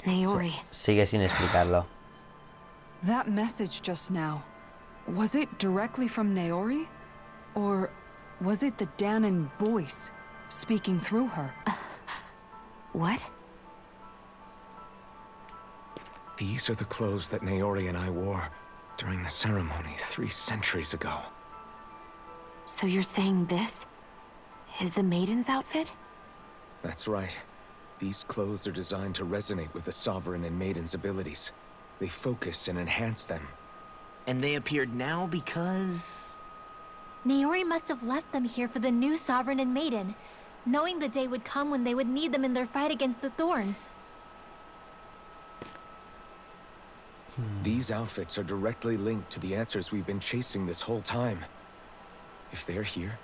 Naori. Sigue sin explicarlo. That message just now, was it directly from Naori? Or was it the Danon voice speaking through her? What? These are the clothes that Naori and I wore during the ceremony 3 centuries ago. So you're saying this is the maiden's outfit? That's right. These clothes are designed to resonate with the Sovereign and Maiden's abilities. They focus and enhance them. And they appeared now because... Naori must have left them here for the new Sovereign and Maiden, knowing the day would come when they would need them in their fight against the Thorns. These outfits are directly linked to the answers we've been chasing this whole time. If they're here,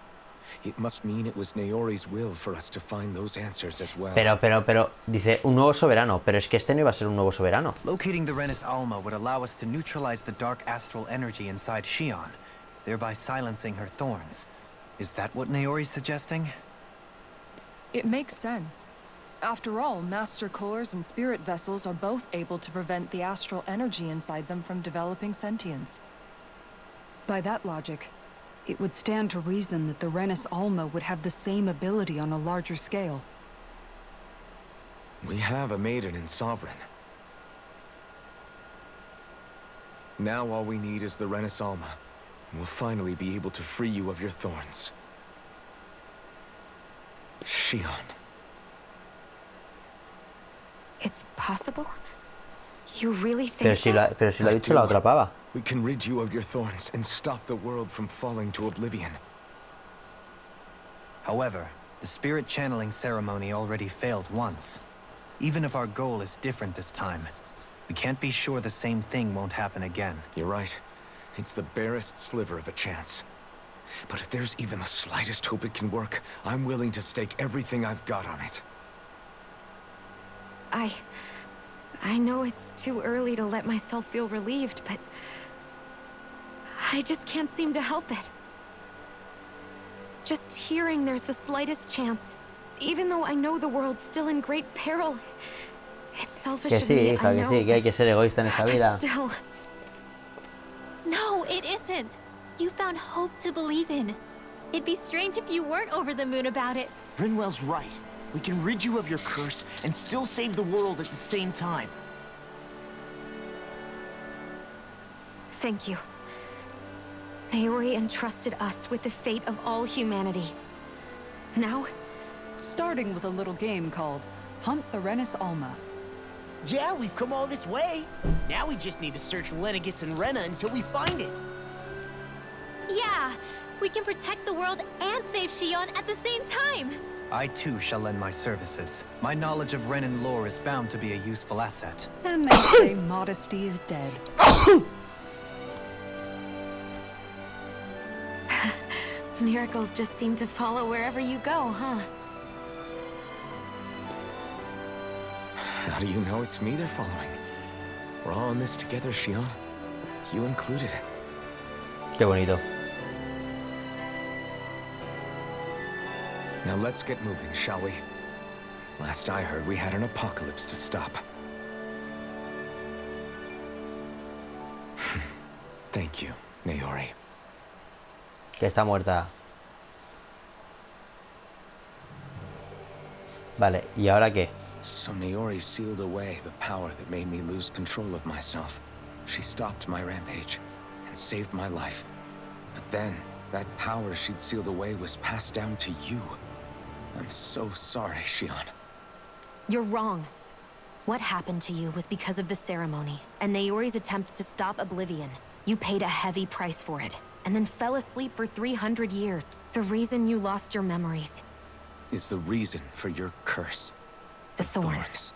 it must mean it was Naori's will for us to find those answers as well. Pero, dice un nuevo soberano, pero es que este no iba a ser un nuevo soberano. Locating the Renis Alma would allow us to neutralize the dark astral energy inside Shion, thereby silencing her thorns. Is that what Naori's suggesting? It makes sense. After all, Master Cores and Spirit Vessels are both able to prevent the astral energy inside them from developing sentience. By that logic, it would stand to reason that the Renis Alma would have the same ability on a larger scale. We have a Maiden and Sovereign. Now all we need is the Renis Alma, and we'll finally be able to free you of your thorns. Shion. It's possible? You really think so? Pero si lo ha dicho la otra pava. We can rid you of your thorns and stop the world from falling to oblivion. However, the spirit channeling ceremony already failed once. Even if our goal is different this time, we can't be sure the same thing won't happen again. You're right. It's the barest sliver of a chance. But if there's even the slightest hope it can work, I'm willing to stake everything I've got on it. I know it's too early to let myself feel relieved, but I just can't seem to help it. Just hearing there's the slightest chance, even though I know the world's still in great peril. It's selfish Que of sí, me, hija, I que know, sí, que hay que ser egoísta en esta vida. but still. No, it isn't. You found hope to believe in. It'd be strange if you weren't over the moon about it. Rinwell's right. We can rid you of your curse and still save the world at the same time. Thank you. Naori entrusted us with the fate of all humanity. Now, Starting with a little game called Hunt the Renis Alma. Yeah, we've come all this way. Now we just need to search Lenegis and Rena until we find it. Yeah, we can protect the world and save Shion at the same time. I too shall lend my services. My knowledge of Renin lore is bound to be a useful asset. And they say modesty is dead. miracles just seem to follow wherever you go, huh? How do you know it's me they're following? We're all in this together, Shion. You included. Qué bonito. Now let's get moving, shall we? Last I heard, we had an apocalypse to stop. Thank you, Naori. Que está muerta. Vale, ¿y ahora qué? So Naori sealed away the power that made me lose control of myself. She stopped my rampage and saved my life. But then, that power she'd sealed away was passed down to you. I'm so sorry, Shion. You're wrong. What happened to you was because of the ceremony, and Naori's attempt to stop Oblivion. You paid a heavy price for it, and then fell asleep for 300 years. The reason you lost your memories. Is the reason for your curse. The thorns.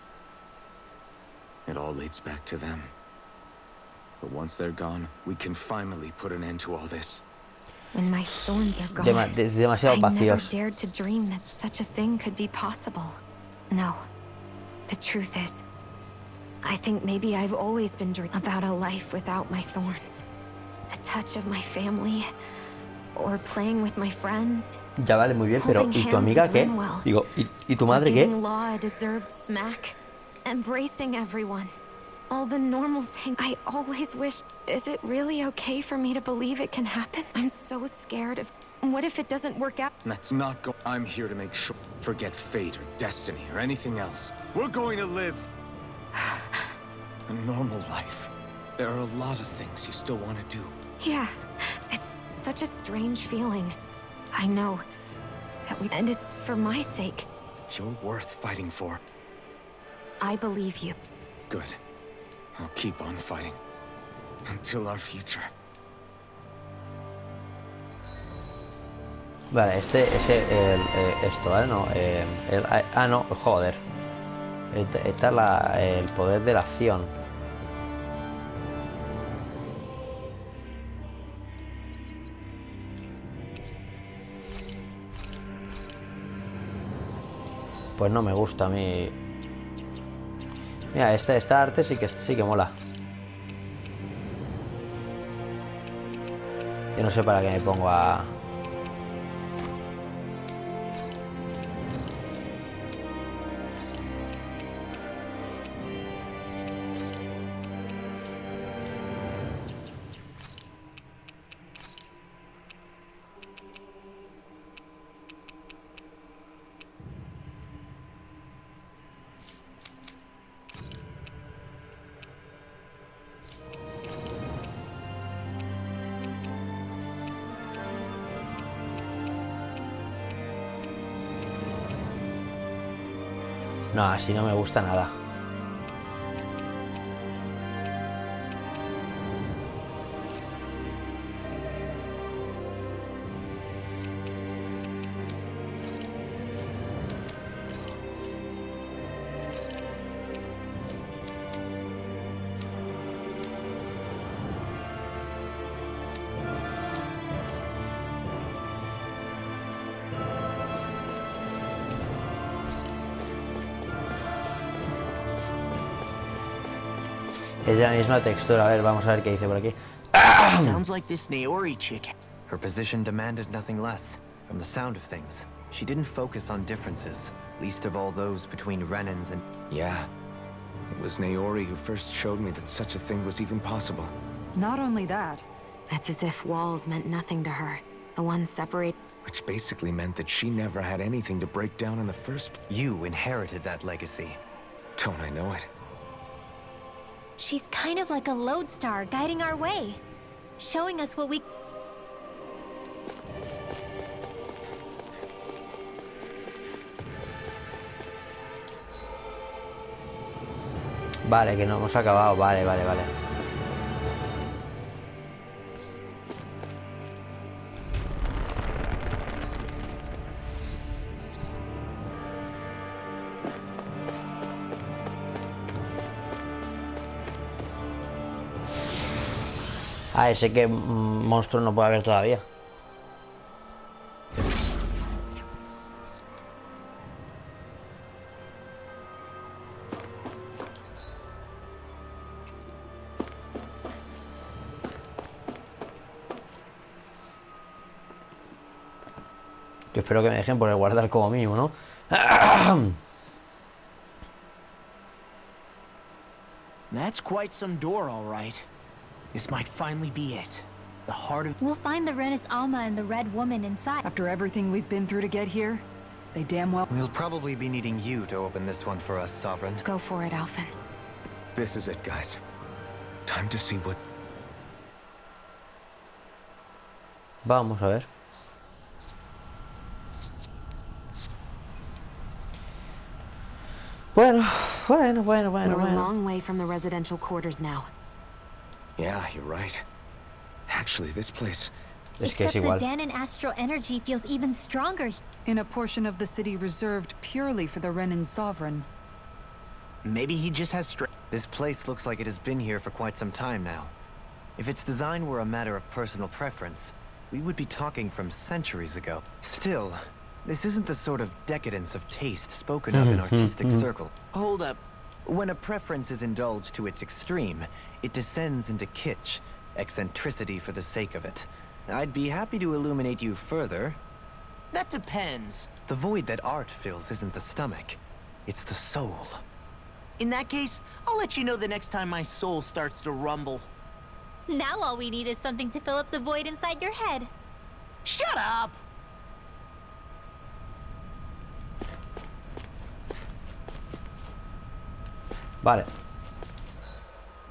It all leads back to them. But once they're gone, we can finally put an end to all this. When my thorns are gone, I Demasiado never vacíos. dared to dream that such a thing could be possible. No. The truth is, I think maybe I've always been dreaming about a life without my thorns. The touch of my family, or playing with my friends. Ya vale, muy bien, pero ¿y tu amiga qué? Digo, ¿y tu madre qué? Giving Law a deserved smack. embracing everyone. All the normal things I always wished. Is it really okay for me to believe it can happen? I'm so scared of... What if it doesn't work out? Let's not go. I'm here to make sure. Forget fate or destiny or anything else. We're going to live a normal life. There are a lot of things you still want to do. Yeah, it's such a strange feeling. I know that we... And it's for my sake. You're worth fighting for. I believe you. Good. I'll keep on fighting. Until our future. Vale, este es esto, ¿vale? No, no, joder. Esta es el poder de la acción. Pues no me gusta a mí. Mira, esta arte sí que mola. Yo no sé para qué me pongo a... No, así no me gusta nada. Es la misma textura. A ver, vamos a ver qué dice por aquí. Sounds like this Naori chick. Her position demanded nothing less, from the sound of things. She didn't focus on differences, least of all those between Renans and... Yeah. It was Naori who first showed me that such a thing was even possible. Not only that, It's as if walls meant nothing to her. The ones separate... Which basically meant that she never had anything to break down in the first... You inherited that legacy. Don't I know it? She's kind of like a lodestar guiding our way, showing us what we... Vale, que no hemos acabado. Vale. Ah, ese que monstruo no puede haber todavía. Yo espero que me dejen por el guardar como mínimo, ¿no? That's quite some door, all right. This might finally be it. The heart of... We'll find the Renis Alma and the Red Woman inside. after everything we've been through to get here, they damn well... We'll probably be needing you to open this one for us, Sovereign. Go for it, Alphen. This is it, guys. Time to see what... Vamos a ver. Bueno. We're a long way from the residential quarters now. Yeah, you're right. Actually, this place... Es que es Except the igual. Danon astral energy feels even stronger. in a portion of the city reserved purely for the Renin Sovereign. Maybe he just has strength. This place looks like it has been here for quite some time now. If its design were a matter of personal preference, we would be talking from centuries ago. Still, this isn't the sort of decadence of taste spoken of in artistic circles. Hold up. When a preference is indulged to its extreme, it descends into kitsch, eccentricity for the sake of it. I'd be happy to illuminate you further. That depends. The void that art fills isn't the stomach, it's the soul. In that case, I'll let you know the next time my soul starts to rumble. Now all we need is something to fill up the void inside your head. Shut up! Vale.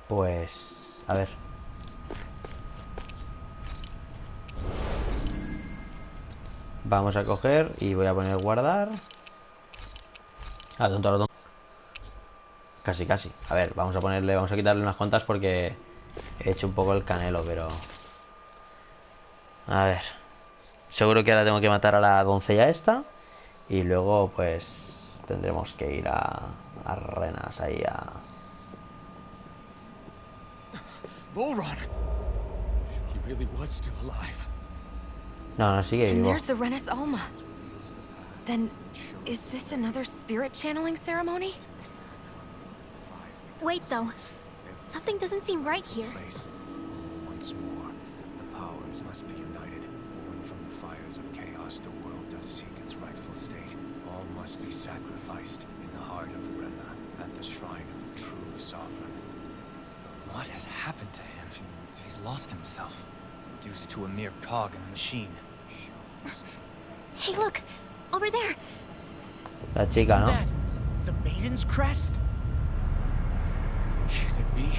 Pues... a ver. Vamos a coger y voy a poner guardar. Ah, tonto. Casi, casi. A ver, vamos a quitarle unas cuantas porque he hecho un poco el canelo, pero... A ver. Seguro que ahora tengo que matar a la doncella esta. Y luego, pues... tendremos que ir a Renas ahí a... Volron! He really was still alive. No, sigue And vivo. there's the Renas Alma. Then, is this another spirit channeling ceremony? Wait, though. Something doesn't seem right here. Once more, the powers must be united. Born from the fires of chaos, the world does seek its rightful state. All must be sacrificed in the heart of Rena, at the shrine of the true sovereign. What has happened to him? He's lost himself. Reduced to a mere cog in the machine. Hey, look! Over there! La chica, Isn't ¿no? that the Maiden's crest? Can it be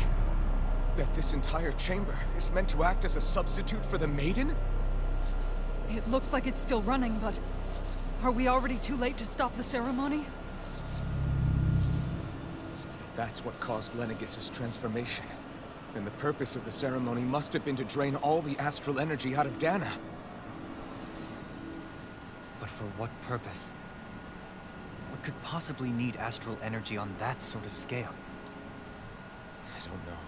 that this entire chamber is meant to act as a substitute for the Maiden? It looks like it's still running, but are we already too late to stop the ceremony? If that's what caused Lenegis' transformation, then the purpose of the ceremony must have been to drain all the astral energy out of Dana. But for what purpose? What could possibly need astral energy on that sort of scale? I don't know.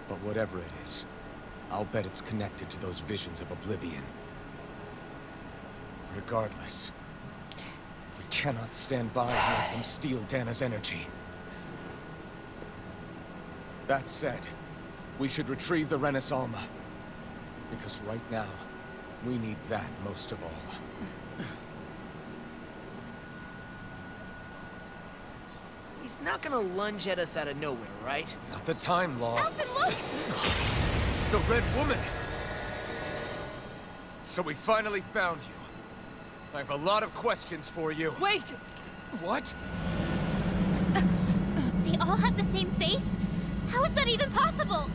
But whatever it is, I'll bet it's connected to those visions of oblivion. Regardless, we cannot stand by and let them steal Dana's energy. That said, we should retrieve the Renas Alma. Because right now, we need that most of all. He's not gonna lunge at us out of nowhere, right? Not the time, Law. Alvin, look! The Red Woman! So we finally found you. I have a lot of questions for you. Wait! What? They all have the same face? How is that even possible?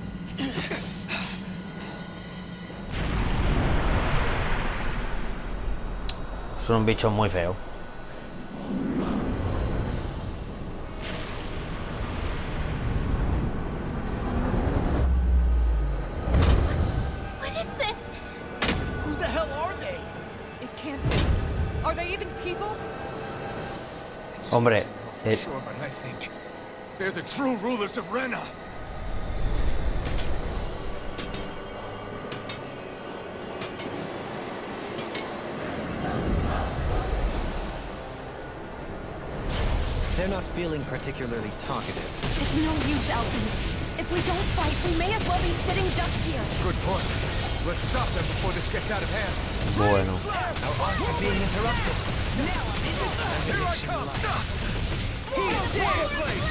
Son un bicho muy feo. What is this? Who the hell are they? It can't be. Are they even people? It's Hombre, hard to know for sure, but I think they're the true rulers of Rena. They're not feeling particularly talkative. It's no use, Alvin. If we don't fight, we may as well be sitting ducks here. Good point. Let's stop them before this gets out of hand. Bueno. Our arms are being interrupted. Here I come! Stop! Power Blade!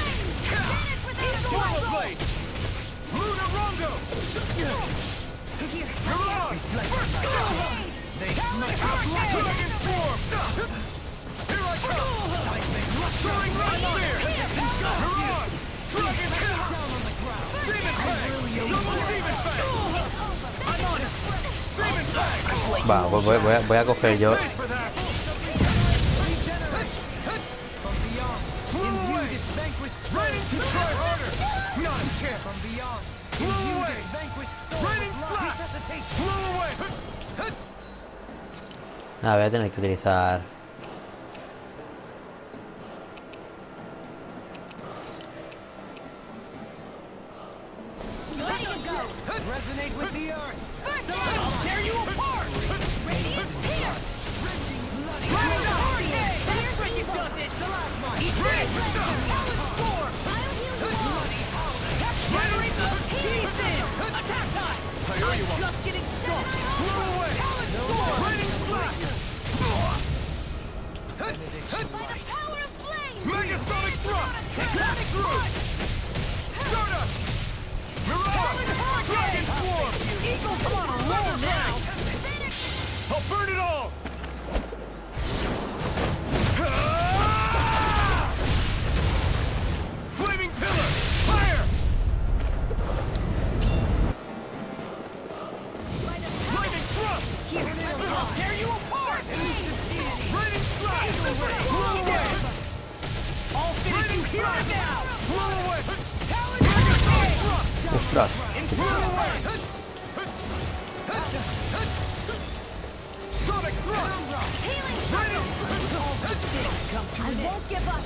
Power Blade! Luna Rongo! You're on! First go! Dragon Form! Here I come! Soaring Red Spear! You're on! Dragon Hammer! Demon Fang! Double Demon Fang! I'm on it! Demon Fang! Va, voy a coger yo. Wait for that! Flew away! Raining! Try harder! Not a chance! Flew away! Raining Slash! Flew away! Ah, voy a tener que utilizar. Resonate with the earth! I'll tear you apart! Radiant here! That's when you does it! Eat this! Talon Form! Shattering the pieces! Attack time! I'm just getting started! Flew away! Talon Form! Raining Slash! By the power of flame! Megasonic thrust! Panic through! Stardust! Mirage! Dragon swarm! Eagle, come on, roll now! I'll burn it all! Flaming pillar! Fire! Lightning thrust! I'll tear you apart! Raining strike! Blow away! I'll finish you here and now! Blow away! Megasonic thrust! Ostras. Blow away! Sonic thrust! I won't give up.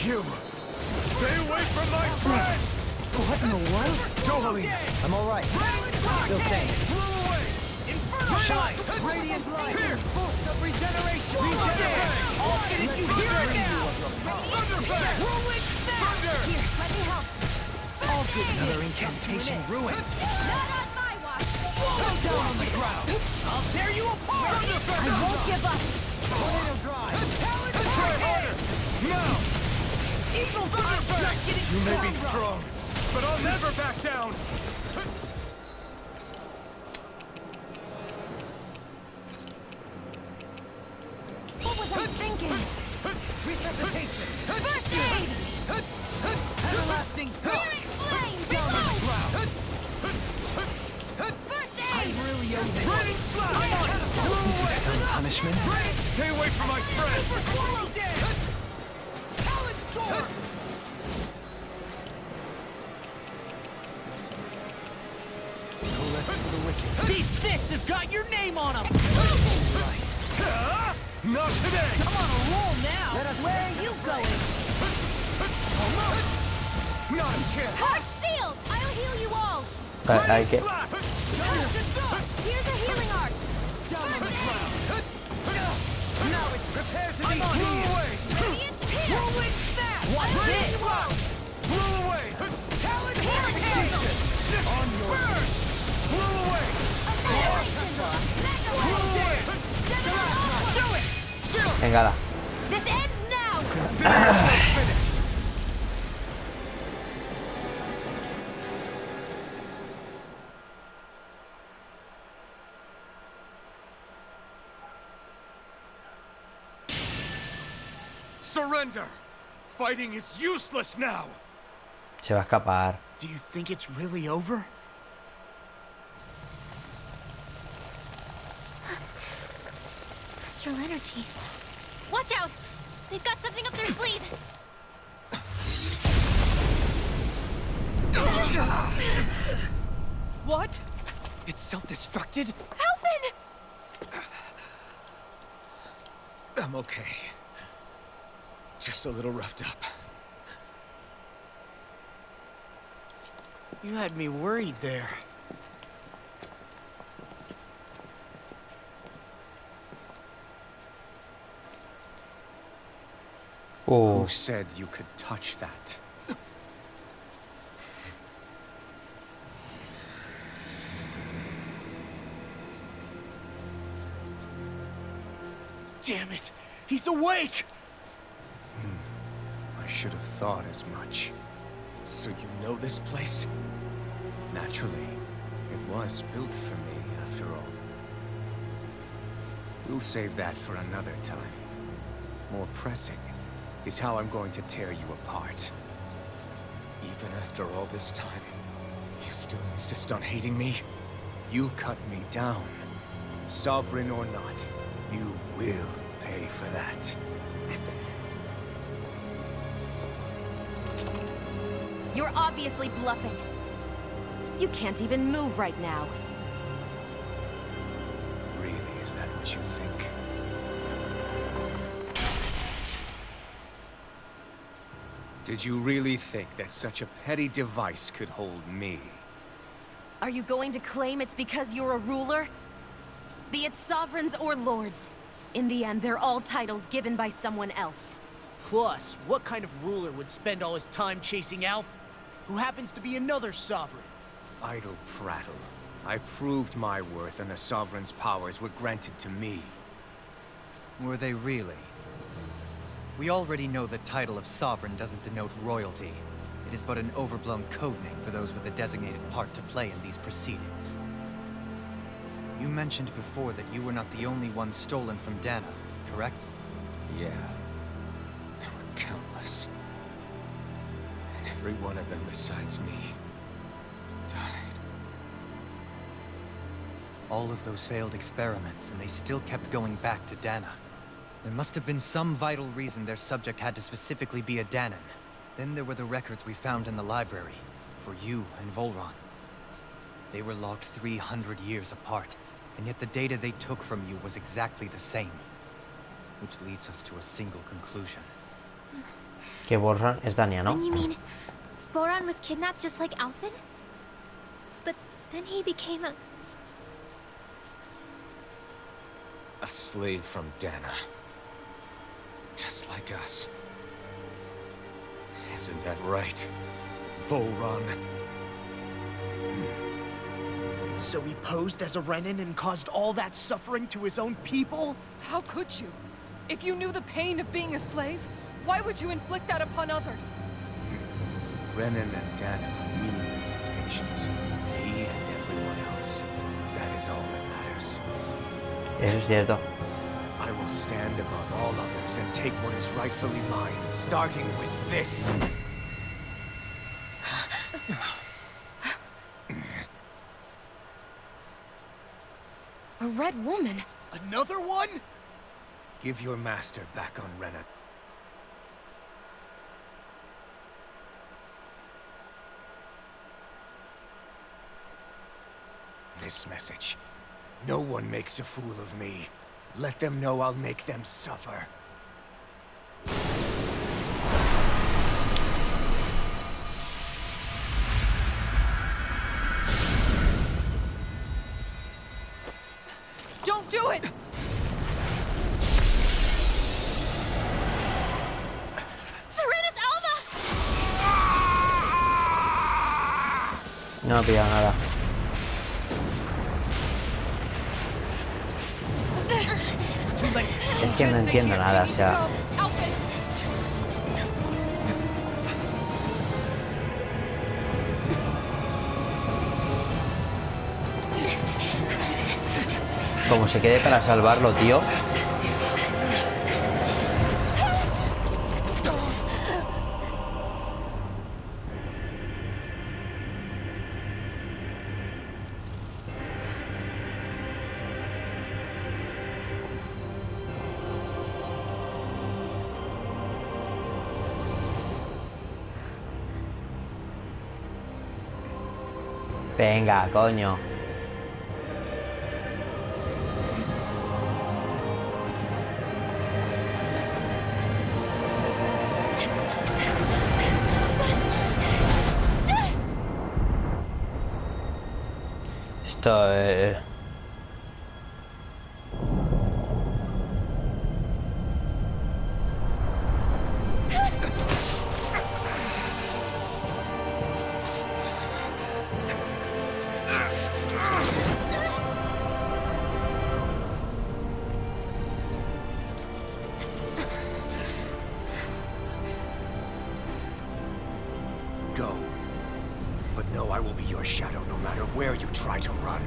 You! Stay away from my friend! What in the world? Totally! I'm all right. Still staying. Blow away! Infernal shine! Radiant light! Here! Boost of regeneration! Regen! I'll finish you here and now! Thunderfang! Whirlwind snap! Thunder! Here, let me help. All good. Another incantation ruined. Not on my watch. Swallow down on the ground! I'll tear you apart! I won't give up. Tornado drive! Try harder! Now! Eagle Thunderfang! You may be strong, but I'll never back down! What was I thinking? Resuscitation! First aid! Everlasting Spirit flame! down on the Reload! ground! First I aid! really owe this. Raining flash! Blow away! Some punishment? Stay away from my friend! Swallow dead! Talon storm! No rest for the wicked. These fists have got your name on them! Not today! I'm on a roll now! Where are you going? Not a chance! Heart sealed! I'll heal you all! Hay que... Here's a healing arc! Down on the ground! Now it's prepared to be Blow healed! away! Radiant pierce! Whirlwind snap! What's Radiant this? blow! Blow away! Talon Healing Hurricane! circle! On your Burn! Blow away! Acceleration! Mega Blow away! Do it! Venga, da. This ends now! Consider yourself finished! Surrender! Fighting is useless now! Se va a escapar. Do you think it's really over? Astral energy. Watch out! They've got something up their sleeve! What? It's self-destructed? Alvin! I'm okay. Just a little roughed up. You had me worried there. Oh, Who said you could touch that? Damn it! He's awake! I should have thought as much. So you know this place? Naturally, it was built for me, after all. We'll save that for another time. More pressing is how I'm going to tear you apart. Even after all this time, you still insist on hating me? You cut me down. Sovereign or not, you will pay for that. You're obviously bluffing. You can't even move right now. Really, is that what you think? Did you really think that such a petty device could hold me? Are you going to claim it's because you're a ruler? Be it sovereigns or lords. In the end, they're all titles given by someone else. Plus, what kind of ruler would spend all his time chasing Alf, who happens to be another sovereign? Idle prattle. I proved my worth and the Sovereign's powers were granted to me. Were they really? We already know the title of sovereign doesn't denote royalty. It is but an overblown codename for those with a designated part to play in these proceedings. You mentioned before that you were not the only one stolen from Dana, correct? Yeah. There were countless. And every one of them besides me died. All of those failed experiments, and they still kept going back to Dana. There must have been some vital reason their subject had to specifically be a Danan. Then there were the records we found in the library, for you and Volron. They were logged 300 years apart, and yet the data they took from you was exactly the same. Which leads us to a single conclusion. Que Volron es Dania, ¿no? And you mean Voron was kidnapped just like Alphen? But then he became A slave from Dana. Just like us. Isn't that right, Volron? So he posed as a Renin and caused all that suffering to his own people? How could you? If you knew the pain of being a slave, why would you inflict that upon others? Renan and Dana are meaningless distinctions. He and everyone else. That is all that matters. Eso es cierto. I will stand above all others and take what is rightfully mine, starting with this. A red woman? Another one? Give your master back on Renna. This message. No one makes a fool of me. Let them know I'll make them suffer. Don't do it! Serenus Alva! No me pilla nada. Es que no entiendo nada, o sea. Como se quede para salvarlo, tío. Venga, coño. Esto Go. But know I will be your shadow no matter where you try to run.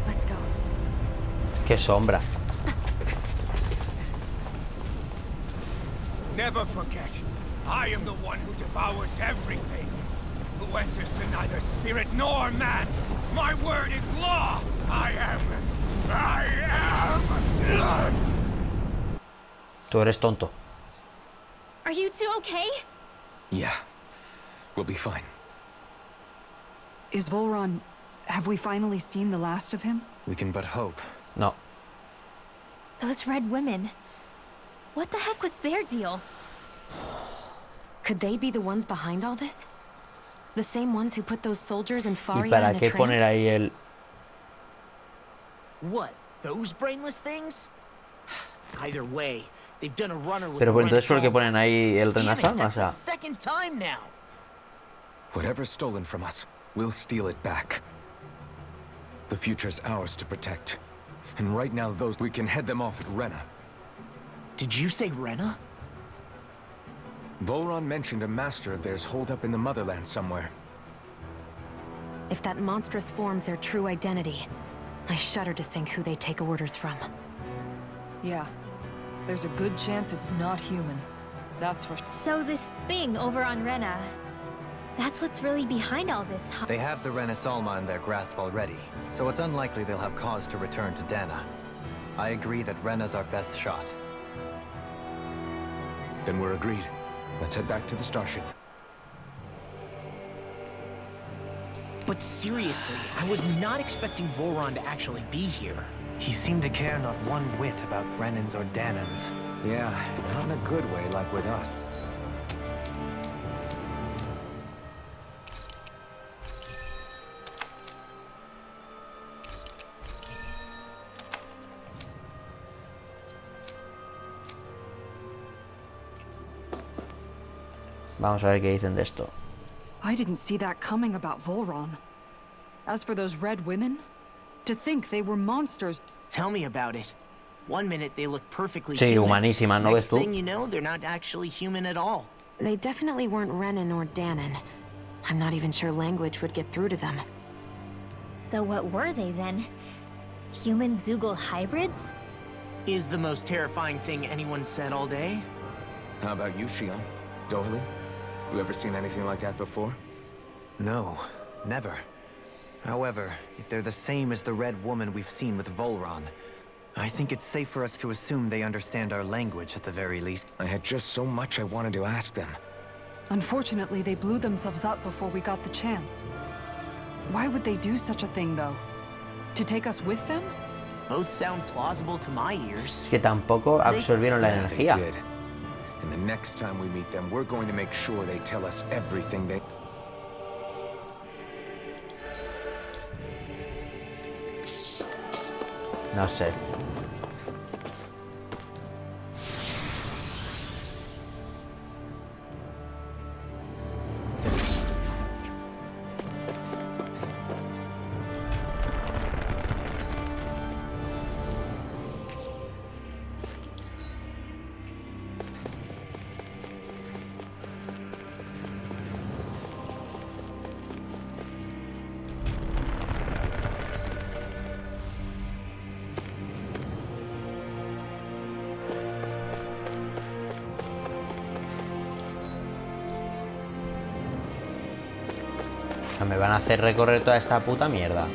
Let's go. Qué sombra. Never forget, I am the one who devours everything. Who answers to neither spirit nor man. My word is law. I am. Tú eres tonto. Are you two okay? Yeah. We'll be fine. Is Volron... Have we finally seen the last of him? We can but hope. No. Those red women. What the heck was their deal? Could they be the ones behind all this? The same ones who put those soldiers in ¿Y Faria para in a qué poner trance? ahí el...? What? Those brainless things? Either way, they've done a runner with Pero the pues entonces ¿por qué Renaissance. ponen ahí el Damn it, Renaissance? O that's the sea, second time now. Whatever's stolen from us, we'll steal it back. The future's ours to protect. And right now, we can head them off at Rena. Did you say Rena? Volron mentioned a master of theirs holed up in the motherland somewhere. If that monstrous form's their true identity, I shudder to think who they take orders from. Yeah. There's a good chance it's not human. That's for... So this thing over on Rena, that's what's really behind all this, huh? They have the Renasalma in their grasp already, so it's unlikely they'll have cause to return to Dana. I agree that Rena's our best shot. Then we're agreed. Let's head back to the starship. But seriously, I was not expecting Voron to actually be here. He seemed to care not one whit about Renans or Danans. Yeah, not in a good way like with us. Vamos a ver qué dicen de esto. I didn't see that coming about Volron. As for those red women, to think they were monsters. Tell me about it. One minute they look perfectly Sí, human. humanísimas, ¿no ves Next tú? thing you know, they're not actually human at all. They definitely weren't Renan or Danan. I'm not even sure language would get through to them. So what were they then? Human Zoogle hybrids? Is the most terrifying thing anyone said all day? How about you, Shion? Dohalim? You ever seen anything like that before? No, never. However, if they're the same as the red woman we've seen with Volron, I think it's safe for us to assume they understand our language at the very least. I had just so much I wanted to ask them. Unfortunately, they blew themselves up before we got the chance. Why would they do such a thing, though? To take us with them? Both sound plausible to my ears. Es que tampoco absorbieron la Yeah, they energía. did. And the next time we meet them, we're going to make sure they tell us everything they... No sé. O sea, me van a hacer recorrer toda esta puta mierda.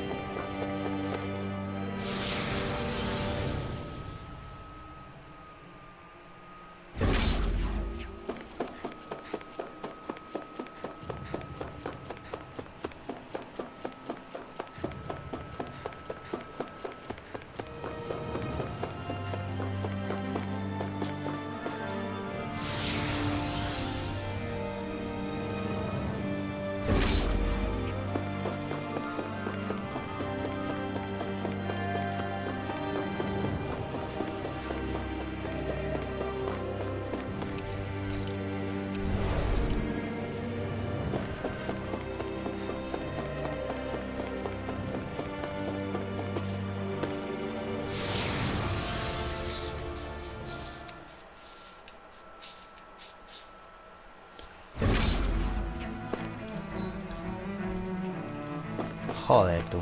Joder, tú.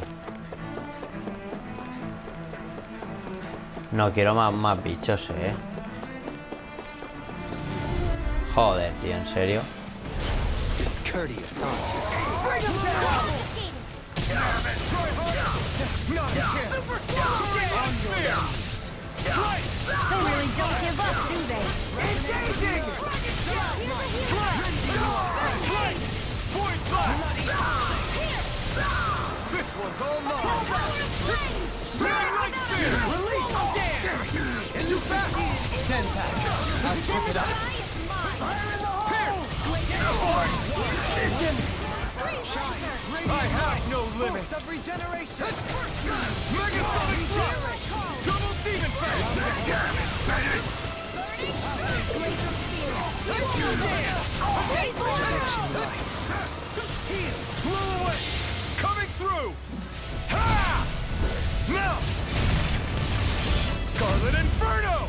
No quiero más bichos, Joder, tío, ¿en serio? Discourteous, aren't They really don't give up, do they? This one's all mine! Stand right there! It's too fast! Stand back! I'll trip it up! I have no limits! Of regeneration! Megasonic thrust! Double demon Blow away! Coming through! Ha! Now! Violent Inferno!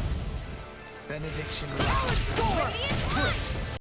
Benediction. Balance Sword!